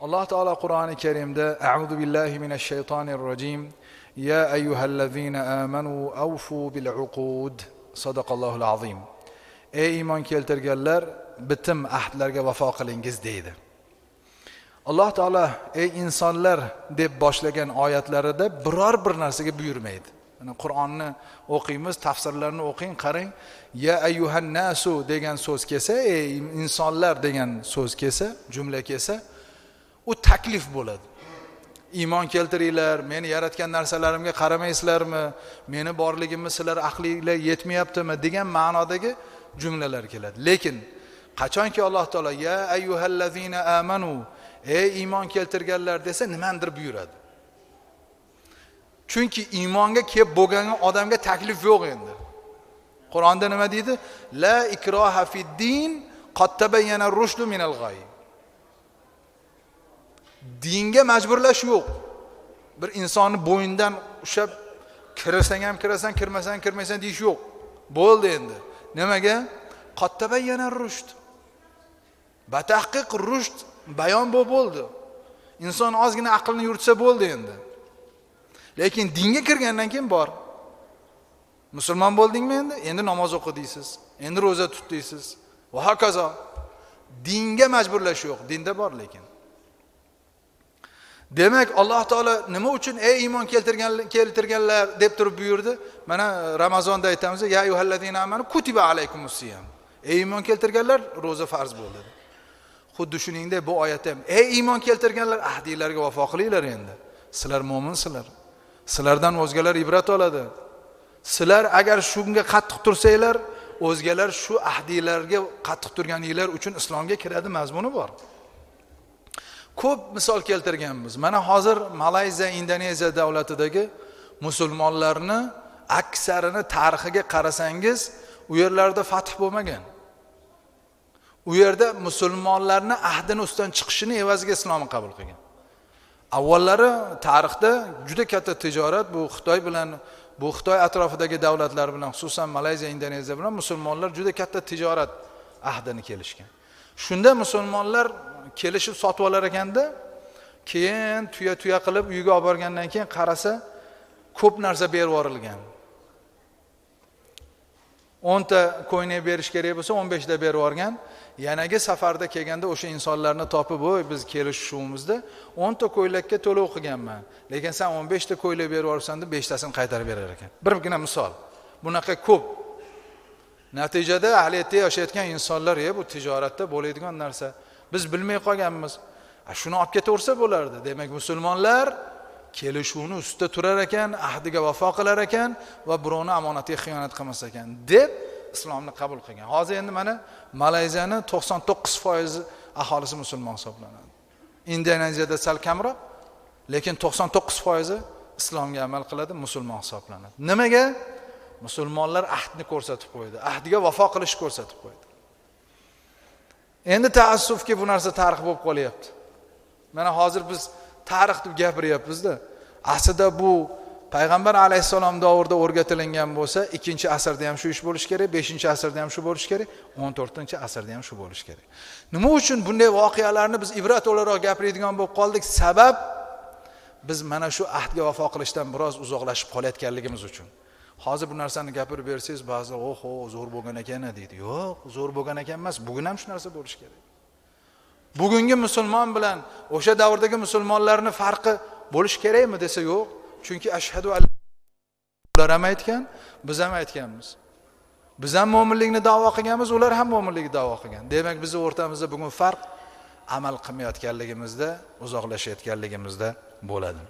Alloh taolo Qur'oni Karimda A'udhu billahi minash shaytonir rojim Ya ayyuhallazina amanu awfu bil uqud Sadaqallohul azim. Ey iymon keltirganlar, bitim ahdlarga vafo qilingiz deydi. Alloh taolo ey insonlar deb boshlagan oyatlarida biror bir narsaga buyurmaydi. Mana Qur'onni o'qiymiz, tafsirlarni o'qing, qarang. Ya ayyuhan nasu degan so'z kelsa, ey insonlar degan so'z kelsa, jumla kelsa, u taklif bo'ladi. Iymon keltiringlar, meni yaratgan narsalarimga qaramaysizlarmi? Meni borligimni sizlar aqlingizga yetmayaptimi degan ma'nodagi jumlalar keladi. Lekin qachonki Alloh taolo ya ayyuhallazina amanu ey iymon keltirganlar desa nimandir buyuradi. Chunki iymonga kelib bo'lgan odamga taklif yo'q endi. Qur'onda nima deydi? La ikroha fid din qad tabayyana ar-rushdu minal g'ay. Dinga majburlash yo'q. Bir insonni bo'yindan ushlab kirasang ham kirasan, kirmasang kirmaysan deyish yo'q. Bo'ldi endi. Nimaga? Qad tabayyana ar-rushd. Batahqiq rushd bayon bo'ldi. Inson ozgina aqlni yuritsa bo'ldi endi. Lekin dinga kirgandan keyin bor. Musulmon bo'ldingmi endi? Endi namoz o'qi deysiz. Endi roza tut deysiz. Va hokazo. Dinga majburlash yo'q, dinda bor lekin. Demak, Alloh taolo nima uchun ey iymon keltirganlar deb turib buyurdi? Mana Ramazonda aytamiz, ya ayyuhallazina amanu kutiba alaykumus-siyam. Ey iymon keltirganlar, roza farz bo'ldi. Xuddi shuningdek bu oyatda ham ey iymon keltirganlar ahdinglarga vafo qilinglar endi. Sizlar mo'minsizlar. Sizlardan o'zgalar ibrat oladi. Sizlar agar shunga qattiq tursanglar, o'zgalar shu ahdiylarga qattiq turganinglar uchun islomga kiradi mazmuni bor. Ko'p misol keltirganmiz. Mana hozir Malayziya, Indoneziya davlatidagi musulmonlarni aksarini tarixiga qarasangiz, u yerlarda fath bo'lmagan. U yerda musulmonlarni ahdini ustidan chiqishini evaziga islomni qabul qilgan. Avvallari tarixda juda katta tijorat bu Xitoy atrofidagi davlatlar bilan, xususan Malayziya, Indoneziya bilan musulmonlar juda katta tijorat ahdini kelishgan. Shunda musulmonlar kelishib sotib olar ekanda, keyin tuya qilib uyga olib borgandan keyin qarasa, ko'p narsa berib yuborilgan. 10 ta ko'ynak berish kerak bo'lsa 15 ta berib yuborgan. Yanagi safarda kelganda o'sha insonlarni topib, "Voy, biz kelishuvimizda 10 ta ko'ylakka to'lov qilganman, lekin sen 15 ta ko'ylak berib yuborsan deb 5 tasini qaytarib berar ekan." Birgina misol. Bunaqa ko'p. Natijada ahliyatda yashayotgan insonlar, bu tijoratda bo'ladigan narsa. Biz bilmay qolganmiz. Shuni olib ketaversa bo'lardi. Demak, musulmonlar kelishuvni ustida turar ekan, ahdiga vafo qilar ekan va birovni omonatiga xiyonat qilmas ekan deb islomni qabul qilgan. Hozir endi mana Malayziyani 99% aholisi musulmon hisoblanadi. Indoneziyada sal kamroq, lekin 99% islomga amal qiladi, musulmon hisoblanadi. Nimaga? Musulmonlar ahdni ko'rsatib qo'ydi. Ahdiga vafo qilish ko'rsatib qo'ydi. Endi taassufki bu narsa tarix bo'lib qolyapti. Mana hozir biz tarix deb gapiryapmiz-da. Aslida bu Payg'ambar alayhisalom davrida o'rgatilingan bo'lsa, 2-asrda ham shu ish bo'lish kerak, 5-asrda ham shu bo'lish kerak, 14-asrda ham shu bo'lish kerak. Nima uchun bunday voqealarni biz ibrat o'laroq gapiradigan bo'lib qoldik? Sabab biz mana shu ahdga vafo qilishdan biroz uzoqlashib qolayotganligimiz uchun. Hozir bu narsani gapirib bersangiz, ba'zi zo'r bo'lgan ekan deydi. Yo'q, zo'r bo'lgan ekan emas, bugun ham shu narsa bo'lish kerak. Bugungi musulmon bilan o'sha davrdagi musulmonlarning farqi bo'lish kerakmi desa yo'q. Chunki ashhadu an ular ham aytgan, biz ham aytganmiz. Biz ham mo'minlikni da'vo qilganmiz, ular ham mo'minlikni da'vo qilgan. Demak, bizning o'rtamizda bugun farq amal qilmayotganligimizda, uzoqlashayotganligimizda bo'ladi.